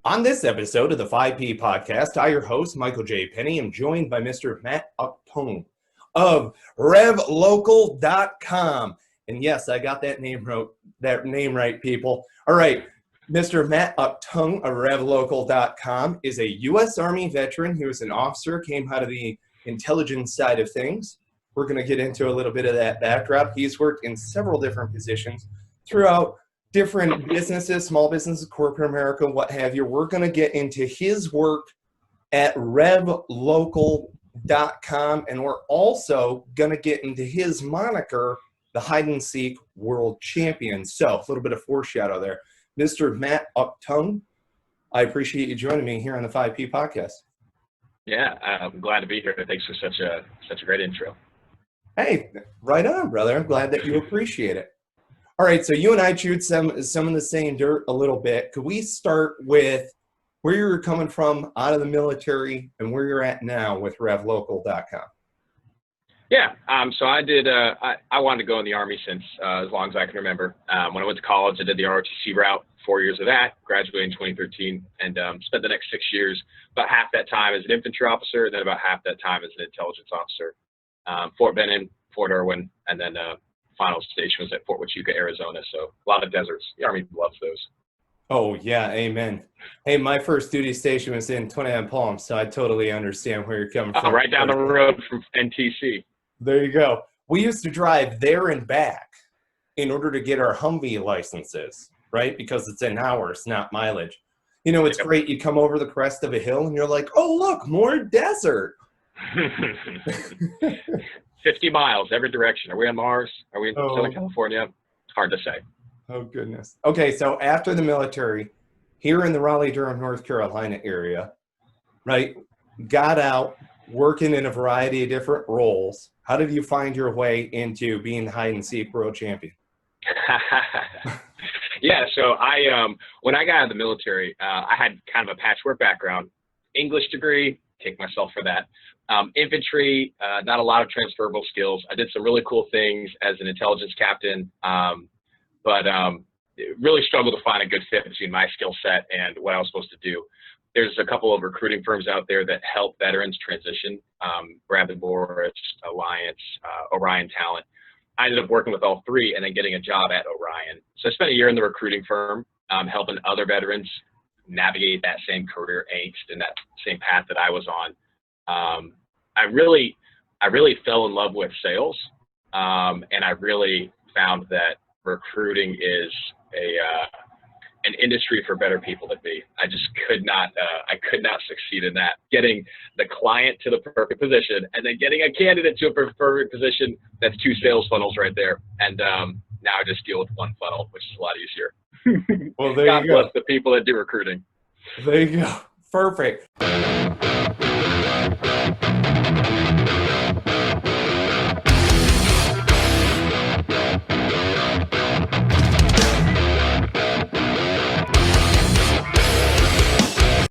On this episode of the 5P podcast, I, your host, Michael J. Penney, am joined by Mr. Matt Auchtung of Revlocal.com. And yes, I got that name right, people. All right, Mr. Matt Auchtung of Revlocal.com is a U.S. Army veteran. He was an officer, came out of the intelligence side of things. We're going to get into a little bit of that backdrop. He's worked in several different positions throughout different businesses, small businesses, corporate America, what have you. We're going to get into his work at Revlocal.com, and we're also going to get into his moniker, the hide and seek world champion. So a little bit of foreshadow there. Mr. Matt Auchtung, I appreciate you joining me here on the 5P podcast. Yeah, I'm glad to be here. Thanks for such a great intro. Hey, right on, brother. I'm glad that you appreciate it. All right, so you and I chewed some of the same dirt a little bit. Could we start with where you're coming from out of the military and where you're at now with Revlocal.com? Yeah, so I did. I wanted to go in the Army since as long as I can remember. When I went to college, I did the ROTC route, 4 years of that, graduated in 2013, and spent the next 6 years, about half that time as an infantry officer, and then about half that time as an intelligence officer. Fort Benning, Fort Irwin, and then final station was at Fort Huachuca, Arizona. So a lot of deserts. The Army loves those. Oh, yeah, amen. Hey, my first duty station was in Twin Head Palms, so I totally understand where you're coming from. Right down the road from NTC. There you go. We used to drive there and back in order to get our Humvee licenses, right? Because it's in hours, not mileage. You know, it's great. You come over the crest of a hill and you're like, oh, look, more desert. 50 miles every direction. Are we on Mars? Are we in Southern California? Hard to say. Oh, goodness. Okay, so after the military, here in the Raleigh-Durham, North Carolina area, right, got out working in a variety of different roles. How did you find your way into being hide-and-seek world champion? Yeah, so when I got out of the military, I had kind of a patchwork background. English degree, take myself for that. Infantry, not a lot of transferable skills. I did some really cool things as an intelligence captain, but really struggled to find a good fit between my skill set and what I was supposed to do. There's a couple of recruiting firms out there that help veterans transition, Bradley Boris, Alliance, Orion Talent. I ended up working with all three and then getting a job at Orion. So I spent a year in the recruiting firm, helping other veterans navigate that same career angst and that same path that I was on. I really fell in love with sales, and I really found that recruiting is an industry for better people than me. I just could not succeed in that. Getting the client to the perfect position and then getting a candidate to a perfect position, that's two sales funnels right there. And now I just deal with one funnel, which is a lot easier. Well, there God you go. bless the people that do recruiting. There you go. Perfect.